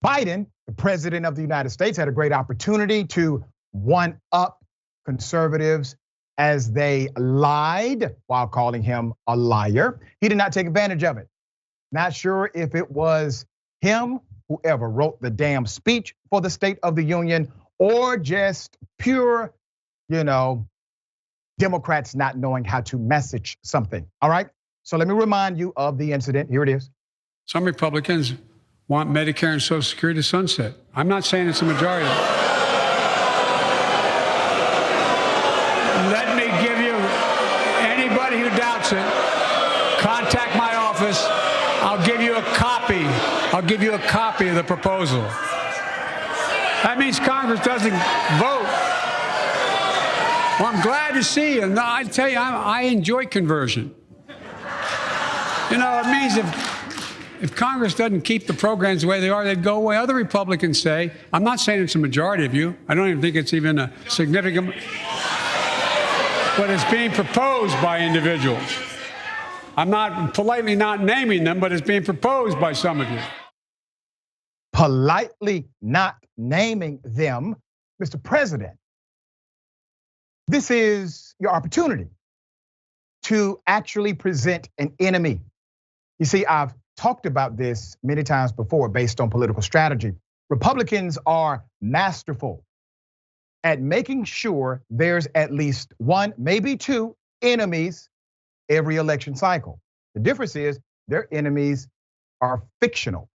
Biden, the president of the United States, had a great opportunity to one up conservatives as they lied while calling him a liar. He did not take advantage of it. Not sure if it was him, whoever wrote the damn speech for the State of the Union, or just pure, Democrats not knowing how to message something. All right. So let me remind you of the incident. Here it is. Some Republicans want Medicare and Social Security to sunset. I'm not saying it's a majority. Let me give you, anybody who doubts it, contact my office. I'll give you a copy. I'll give you a copy of the proposal. That means Congress doesn't vote. Well, I'm glad to see you. No, I tell you, I enjoy conversion. It means if Congress doesn't keep the programs the way they are, they'd go away. Other Republicans say, I'm not saying it's a majority of you. I don't even think it's even a significant, but it's being proposed by individuals. I'm not politely not naming them, but it's being proposed by some of you. Politely not naming them, Mr. President. This is your opportunity to actually present an enemy. You see, I've talked about this many times before based on political strategy. Republicans are masterful at making sure there's at least one, maybe two enemies every election cycle. The difference is their enemies are fictional.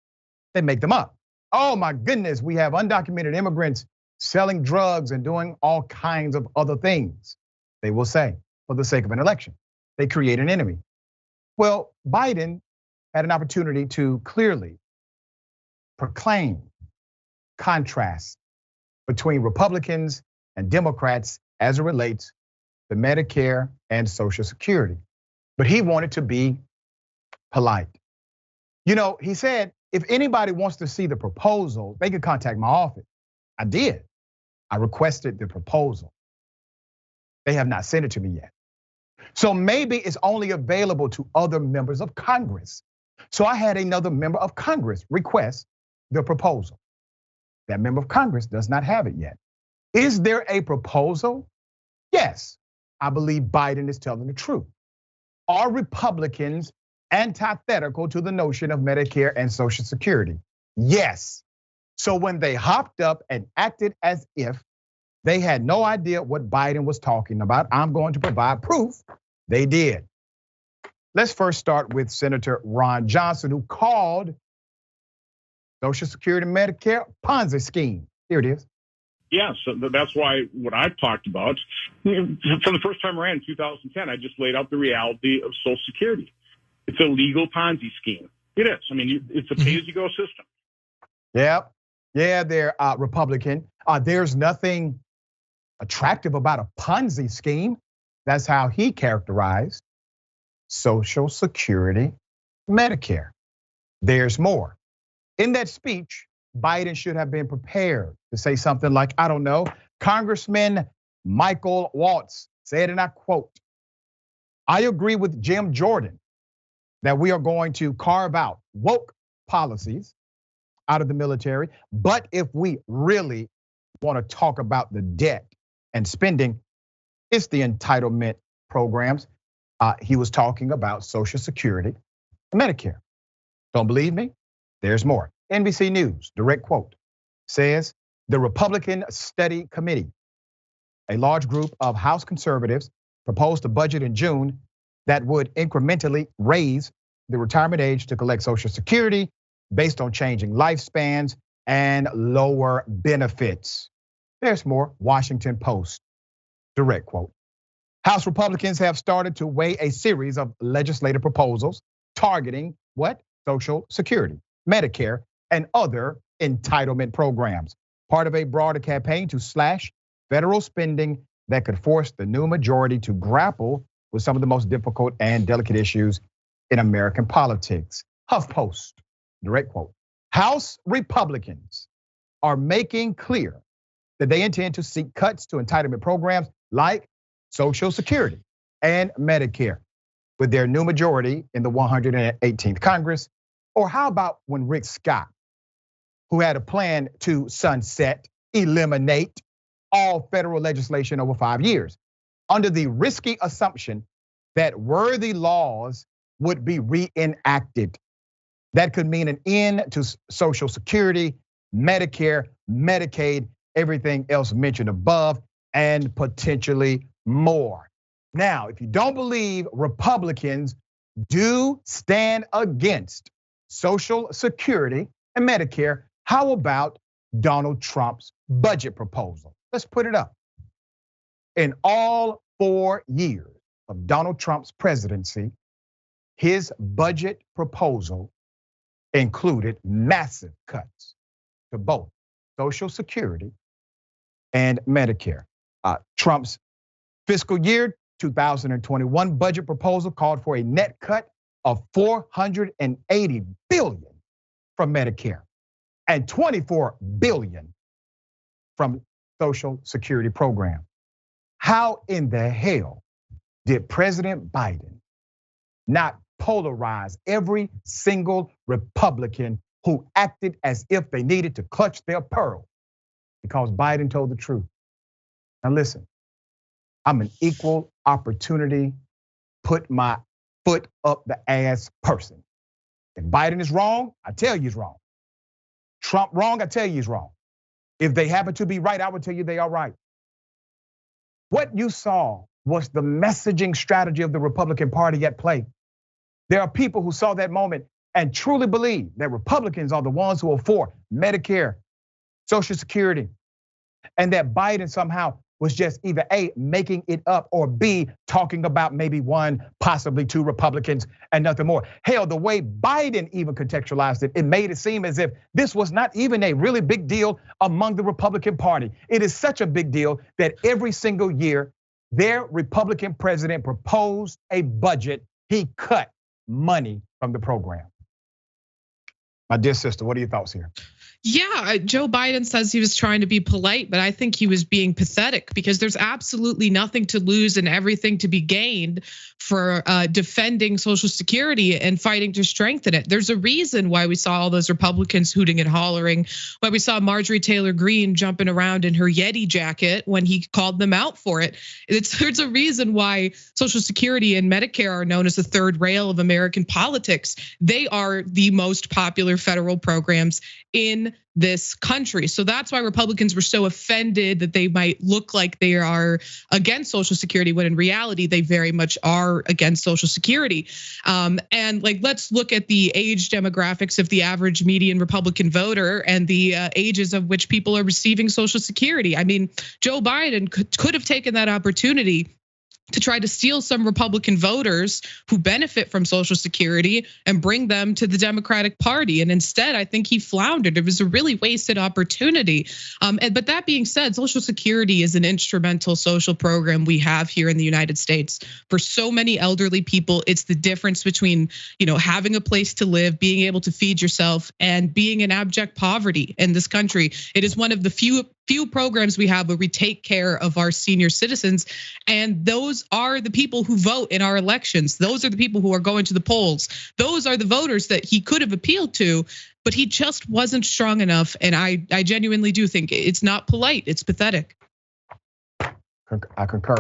They make them up. Oh my goodness, we have undocumented immigrants selling drugs and doing all kinds of other things, they will say, for the sake of an election. They create an enemy. Well, Biden had an opportunity to clearly proclaim contrast between Republicans and Democrats as it relates to Medicare and Social Security. But he wanted to be polite. He said, if anybody wants to see the proposal, they could contact my office. I did. I requested the proposal. They have not sent it to me yet. So maybe it's only available to other members of Congress. So I had another member of Congress request the proposal. That member of Congress does not have it yet. Is there a proposal? Yes, I believe Biden is telling the truth. Are Republicans antithetical to the notion of Medicare and Social Security? Yes. So when they hopped up and acted as if they had no idea what Biden was talking about, I'm going to provide proof they did. Let's first start with Senator Ron Johnson, who called Social Security and Medicare Ponzi scheme. Here it is. Yeah, so that's why what I've talked about, from the first time around in 2010, I just laid out the reality of Social Security. It's a legal Ponzi scheme. It is. I mean, it's a pay-as-you-go system. Yep. Yeah, they're Republican. There's nothing attractive about a Ponzi scheme. That's how he characterized Social Security, Medicare. There's more. In that speech, Biden should have been prepared to say something like, I don't know, Congressman Michael Waltz said, and I quote, I agree with Jim Jordan that we are going to carve out woke policies out of the military. But if we really want to talk about the debt and spending, it's the entitlement programs. He was talking about Social Security and Medicare. Don't believe me? There's more. NBC News, direct quote, says the Republican Study Committee, a large group of House conservatives, proposed a budget in June that would incrementally raise the retirement age to collect Social Security based on changing lifespans and lower benefits. There's more. Washington Post, direct quote. House Republicans have started to weigh a series of legislative proposals targeting what? Social Security, Medicare, and other entitlement programs, part of a broader campaign to slash federal spending that could force the new majority to grapple with some of the most difficult and delicate issues in American politics. HuffPost, direct quote. House Republicans are making clear that they intend to seek cuts to entitlement programs like Social Security and Medicare with their new majority in the 118th Congress. Or how about when Rick Scott, who had a plan to sunset, eliminate all federal legislation over 5 years, under the risky assumption that worthy laws would be reenacted. That could mean an end to Social Security, Medicare, Medicaid, everything else mentioned above, and potentially more. Now, if you don't believe Republicans do stand against Social Security and Medicare, how about Donald Trump's budget proposal? Let's put it up. In all 4 years of Donald Trump's presidency, his budget proposal included massive cuts to both Social Security and Medicare. Trump's fiscal year 2021 budget proposal called for a net cut of $480 billion from Medicare and $24 billion from Social Security program. How in the hell did President Biden not polarize every single Republican who acted as if they needed to clutch their pearl? Because Biden told the truth. Now listen, I'm an equal opportunity, put my foot up the ass person. If Biden is wrong, I tell you he's wrong. Trump wrong, I tell you he's wrong. If they happen to be right, I would tell you they are right. What you saw was the messaging strategy of the Republican Party at play. There are people who saw that moment and truly believe that Republicans are the ones who are for Medicare, Social Security, and that Biden somehow was just either A, making it up, or B, talking about maybe one, possibly two Republicans and nothing more. Hell, the way Biden even contextualized it, it made it seem as if this was not even a really big deal among the Republican Party. It is such a big deal that every single year, their Republican president proposed a budget, he cut money from the program. My dear sister, what are your thoughts here? Yeah, Joe Biden says he was trying to be polite, but I think he was being pathetic because there's absolutely nothing to lose and everything to be gained for defending Social Security and fighting to strengthen it. There's a reason why we saw all those Republicans hooting and hollering, why we saw Marjorie Taylor Greene jumping around in her Yeti jacket when he called them out for it. There's a reason why Social Security and Medicare are known as the third rail of American politics. They are the most popular federal programs in this country. So that's why Republicans were so offended that they might look like they are against Social Security, when in reality, they very much are against Social Security. And like, let's look at the age demographics of the average median Republican voter and the ages of which people are receiving Social Security. I mean, Joe Biden could have taken that opportunity to try to steal some Republican voters who benefit from Social Security and bring them to the Democratic Party. And instead, I think he floundered. It was a really wasted opportunity. But that being said, Social Security is an instrumental social program we have here in the United States. For so many elderly people, it's the difference between, having a place to live, being able to feed yourself, and being in abject poverty in this country. It is one of the few programs we have where we take care of our senior citizens, and those are the people who vote in our elections. Those are the people who are going to the polls. Those are the voters that he could have appealed to, but he just wasn't strong enough. And I genuinely do think it's not polite, it's pathetic. I concur.